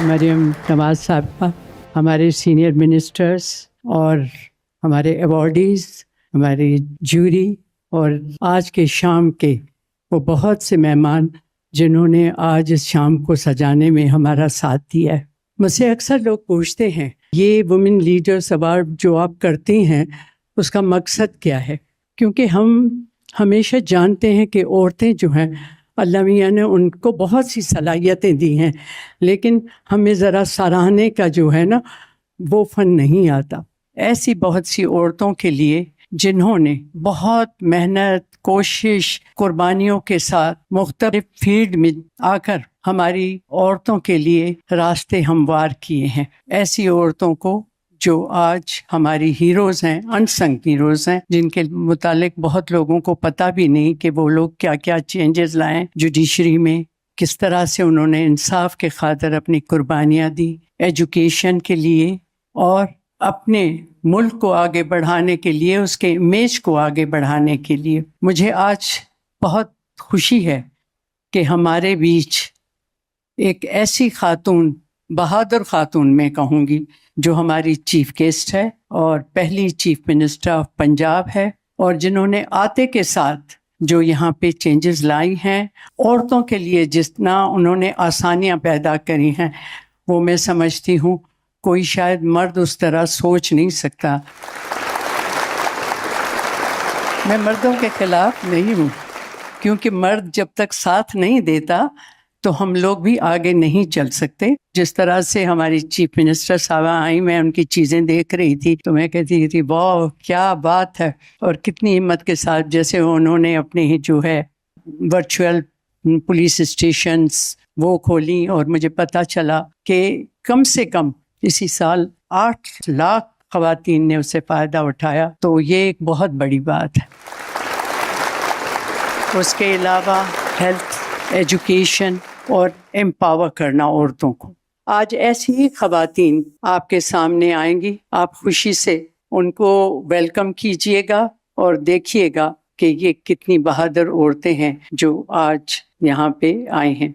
مریم نواز صاحبہ، ہمارے senior ministers اور ہمارے ایوارڈیز، ہماری جوری اور آج کے شام کے وہ بہت سے مہمان جنہوں نے آج اس شام کو سجانے میں ہمارا ساتھ دیا ہے۔ مجھ سے اکثر لوگ پوچھتے ہیں یہ وومن لیڈرز ایوارڈ جو آپ کرتے ہیں اس کا مقصد کیا ہے؟ کیونکہ ہم ہمیشہ جانتے ہیں کہ عورتیں جو ہیں اللہ میاں نے ان کو بہت سی صلاحیتیں دی ہیں، لیکن ہمیں ذرا سراہنے کا جو ہے نا وہ فن نہیں آتا۔ ایسی بہت سی عورتوں کے لیے جنہوں نے بہت محنت، کوشش، قربانیوں کے ساتھ مختلف فیلڈ میں آ کر ہماری عورتوں کے لیے راستے ہموار کیے ہیں، ایسی عورتوں کو جو آج ہماری ہیروز ہیں، انسنگ ہیروز ہیں، جن کے متعلق بہت لوگوں کو پتہ بھی نہیں کہ وہ لوگ کیا کیا چینجز لائیں جوڈیشری میں، کس طرح سے انہوں نے انصاف کے خاطر اپنی قربانیاں دی، ایجوکیشن کے لیے اور اپنے ملک کو آگے بڑھانے کے لیے، اس کے امیج کو آگے بڑھانے کے لیے۔ مجھے آج بہت خوشی ہے کہ ہمارے بیچ ایک ایسی خاتون، بہادر خاتون میں کہوں گی، جو ہماری چیف گیسٹ ہے اور پہلی چیف منسٹر آف پنجاب ہے، اور جنہوں نے آتے کے ساتھ جو یہاں پہ چینجز لائی ہیں، عورتوں کے لیے جتنا انہوں نے آسانیاں پیدا کری ہیں، وہ میں سمجھتی ہوں کوئی شاید مرد اس طرح سوچ نہیں سکتا۔ میں مردوں کے خلاف نہیں ہوں، کیونکہ مرد جب تک ساتھ نہیں دیتا تو ہم لوگ بھی آگے نہیں چل سکتے۔ جس طرح سے ہماری چیف منسٹر صاحبہ آئیں، میں ان کی چیزیں دیکھ رہی تھی تو میں کہتی تھی واہ کیا بات ہے، اور کتنی ہمت کے ساتھ جیسے انہوں نے اپنے جو ہے ورچوئل پولیس اسٹیشنز وہ کھولی، اور مجھے پتہ چلا کہ کم سے کم اسی سال 8 لاکھ خواتین نے اس سے فائدہ اٹھایا، تو یہ ایک بہت بڑی بات ہے۔ اس کے علاوہ ہیلتھ، ایجوکیشن اور امپاور کرنا عورتوں کو۔ آج ایسی ہی خواتین آپ کے سامنے آئیں گی، آپ خوشی سے ان کو ویلکم کیجئے گا اور دیکھیے گا کہ یہ کتنی بہادر عورتیں ہیں جو آج یہاں پہ آئی ہیں۔